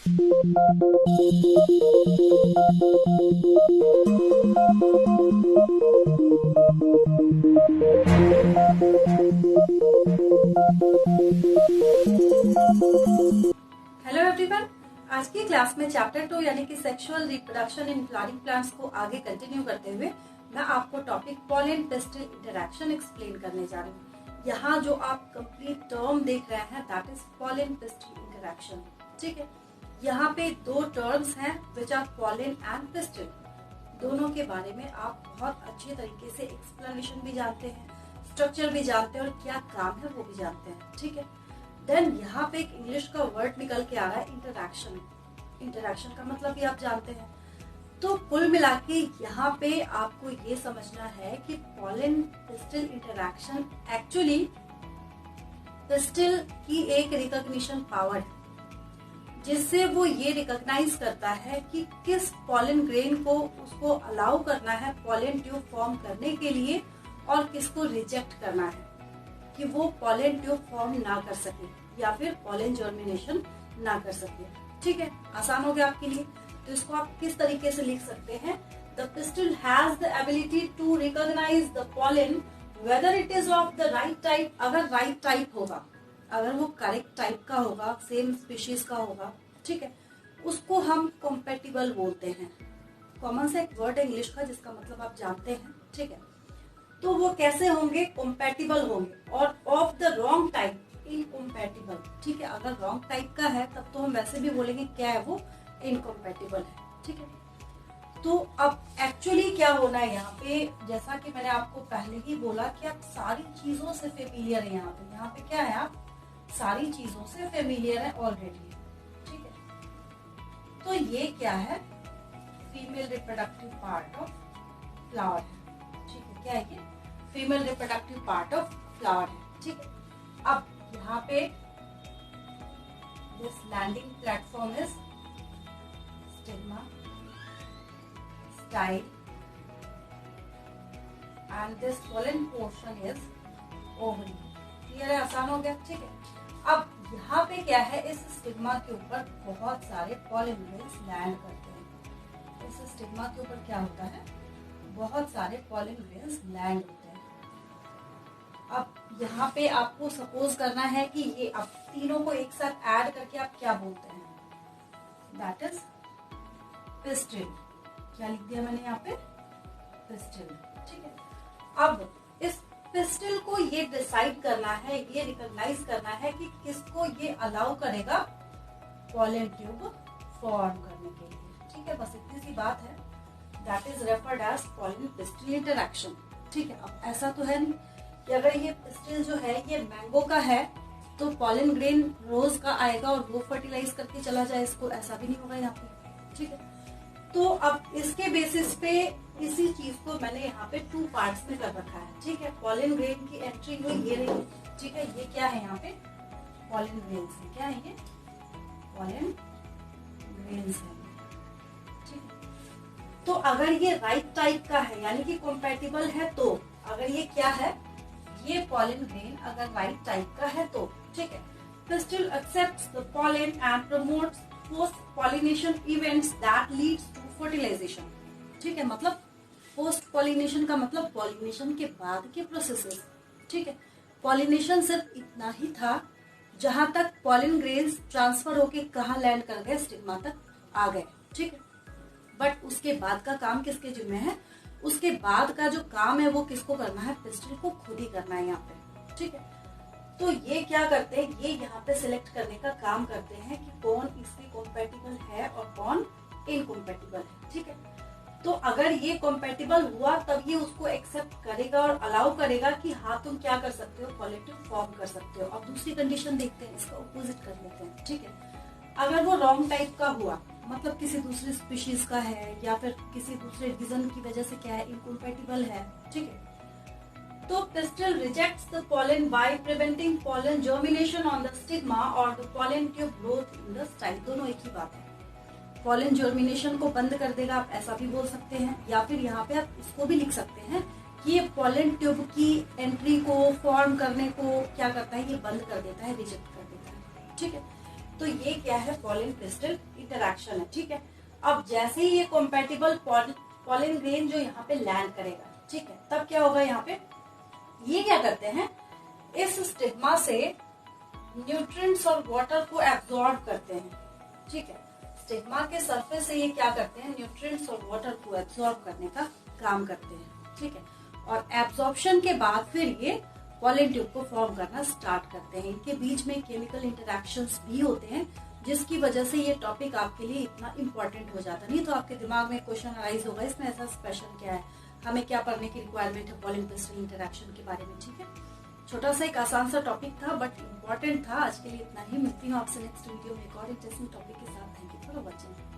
Hello everyone, आज की class में चैप्टर 2 यानी कि sexual reproduction in flowering plants को आगे कंटिन्यू करते हुए मैं आपको टॉपिक पॉलन पेस्टिल इंटरैक्शन एक्सप्लेन करने जा रही हूँ। यहाँ जो आप कंप्लीट टर्म देख रहे हैं दैट इज पॉलन पेस्टिल इंटरैक्शन। ठीक है, यहाँ पे दो टर्म्स हैं विच आर पॉलन एंड पेस्टिल। दोनों के बारे में आप बहुत अच्छे तरीके से एक्सप्लेनेशन भी जानते हैं, स्ट्रक्चर भी जानते हैं और क्या काम है वो भी जानते हैं। ठीक है, देन यहाँ पे एक इंग्लिश का वर्ड निकल के आ रहा है इंटरैक्शन। इंटरैक्शन का मतलब भी आप जानते हैं। तो कुल मिला के यहाँ पे आपको ये समझना है कि पॉलन पेस्टिल इंटरैक्शन एक्चुअली पेस्टिल की एक रिकॉग्निशन पावर है, जिससे वो ये रिकॉग्नाइज करता है कि किस पॉलन ग्रेन को उसको अलाउ करना है पॉलन ट्यूब फॉर्म करने के लिए और किसको रिजेक्ट करना है कि वो पॉलन ट्यूब फॉर्म ना कर सके या फिर पॉलन जर्मिनेशन ना कर सके। ठीक है, आसान हो गया आपके लिए। तो इसको आप किस तरीके से लिख सकते हैं? The pistil has the ability to recognise the pollen whether it is of the right type. अगर राइट टाइप होगा, अगर वो करेक्ट टाइप का होगा, सेम स्पीशीज का होगा, ठीक है, उसको हम कॉम्पेटिबल बोलते हैं। कॉमन सा एक वर्ड है इंग्लिश का जिसका मतलब आप जानते हैं। ठीक है, तो वो कैसे होंगे? कॉम्पेटिबल होंगे। और ऑफ द रॉन्ग टाइप इनकॉम्पेटिबल। ठीक है, अगर रॉन्ग टाइप का है तब तो हम वैसे भी बोलेंगे क्या है वो, इनकॉम्पेटिबल है। ठीक है, तो अब एक्चुअली क्या होना है यहाँ पे, जैसा कि मैंने आपको पहले ही बोला कि आप सारी चीजों से फेमिलियर है। यहाँ पे क्या है, आप सारी चीजों से फेमिलियर है ऑलरेडी। ठीक है, तो ये क्या है, female reproductive part of flower है। ठीक है, क्या है ये, female reproductive part of flower है। ठीक है, अब यहाँ पे this landing platform is stigma, style and this pollen portion is ovary. Clear है, आसान हो गया। ठीक है, अब यहाँ पे क्या है, इस स्टिग्मा के ऊपर बहुत सारे पॉलन ग्रेन्स लैंड करते हैं। इस स्टिग्मा के ऊपर क्या होता है, बहुत सारे पॉलन ग्रेन्स लैंड होते हैं। अब यहाँ पे आपको सपोज करना है कि ये अब तीनों को एक साथ ऐड करके आप क्या बोलते हैं, दैट इज पिस्टिल। क्या लिख दिया मैंने यहाँ पे, पिस्टिल। ठीक है, अब इस पिस्टिल को ये डिसाइड करना है, ये रिकॉग्नाइज करना है कि किसको ये अलाउ करेगा पॉलन ट्यूब फॉर्म करने के लिए। ठीक है, बस इतनी सी बात है, that is referred as pollen pistil interaction. ठीक है, अब ऐसा तो है नहीं कि अगर ये पिस्टिल जो है ये मैंगो का है तो पॉलन ग्रेन रोज का आएगा और वो फर्टिलाइज करके चला जाए इसको, ऐसा भी नहीं होगा यहाँ पे। ठीक है, तो अब इसके बेसिस पे इसी चीज को मैंने यहाँ पे 2 पार्ट्स में कर रखा है। ठीक है, पॉलन ग्रेन की एंट्री हुई ये रही। ठीक है, ये क्या है, यहाँ पे पॉलन ग्रेन्स है। क्या है ये, पॉलन ग्रेन्स है। ठीक है, तो अगर ये राइट टाइप का है यानी कि कॉम्पेटिबल है, तो अगर ये क्या है, ये पॉलन ग्रेन अगर राइट टाइप का है तो ठीक है, pistil accepts the pollen and promotes post pollination events that leads to fertilisation. ठीक है, मतलब पोस्ट पॉलिनेशन का मतलब पॉलिनेशन के बाद के प्रोसेसेस। ठीक है, पॉलिनेशन सिर्फ इतना ही था जहां तक पॉलन ग्रेन्स ट्रांसफर होके कहाँ लैंड कर गए, स्टिग्मा तक आ गए। ठीक है, बट उसके बाद का काम किसके जिम्मे है, उसके बाद का जो काम है वो किसको करना है, पिस्टिल को खुद ही करना है यहाँ पे। ठीक है, तो ये क्या करते हैं, ये यहाँ पे सिलेक्ट करने का काम करते हैं कि कौन इससे कॉम्पेटिबल है और कौन इनकॉम्पेटिबल है। ठीक है, तो अगर ये कॉम्पेटिबल हुआ तब ये उसको एक्सेप्ट करेगा और अलाउ करेगा कि हाँ तुम क्या कर सकते हो, पॉलन ट्यूब फॉर्म कर सकते हो। अब दूसरी कंडीशन देखते हैं, इसका ऑपोजिट कर लेते हैं। ठीक है, अगर वो रॉन्ग टाइप का हुआ, मतलब किसी दूसरी स्पीशीज का है या फिर किसी दूसरे रीजन की वजह से क्या है, इनकॉम्पेटिबल है। ठीक है, तो pistil rejects the pollen by preventing pollen germination on the stigma और the pollen tube growth in the style. दोनों एक ही बात है, पॉलन जर्मिनेशन को बंद कर देगा, आप ऐसा भी बोल सकते हैं, या फिर यहाँ पे आप इसको भी लिख सकते हैं कि ये पॉलन ट्यूब की एंट्री को फॉर्म करने को क्या करता है, ये बंद कर देता है, रिजेक्ट कर देता है। ठीक है, तो ये क्या है, पॉलन क्रिस्टल इंटरैक्शन है, ठीक है। अब जैसे ही ये कॉम्पैटिबल पॉलन ग्रेन जो यहाँ पे लैंड करेगा, ठीक है, तब क्या होगा, यहाँ पे ये क्या करते हैं, इस स्टिग्मा से न्यूट्रिएंट्स और वाटर को एब्जॉर्ब करते हैं, ठीक है। स्टिग्मा के सरफेस से ये क्या करते हैं, न्यूट्रिएंट्स और वाटर को एब्जॉर्ब करने का काम करते हैं, ठीक है। और एब्जॉर्प्शन के बाद फिर ये पॉलन ट्यूब को फॉर्म करना स्टार्ट करते हैं। इनके बीच में केमिकल इंटरैक्शंस भी होते हैं, जिसकी वजह से ये टॉपिक आपके लिए इतना इम्पोर्टेंट हो जाता। नहीं तो आपके दिमाग में क्वेश्चन अराइज होगा, इसमें ऐसा स्पेशल क्या है, हमें क्या पढ़ने की रिक्वायरमेंट है पॉलन क्रिस्टल इंटरैक्शन के बारे में, ठीक है। छोटा सा एक आसान सा टॉपिक था बट इम्पोर्टेंट था। आज के लिए इतना ही, मिलती हूँ आपसे नेक्स्ट वीडियो में एक और इंटरेस्टिंग टॉपिक के साथ। Thank you for watching.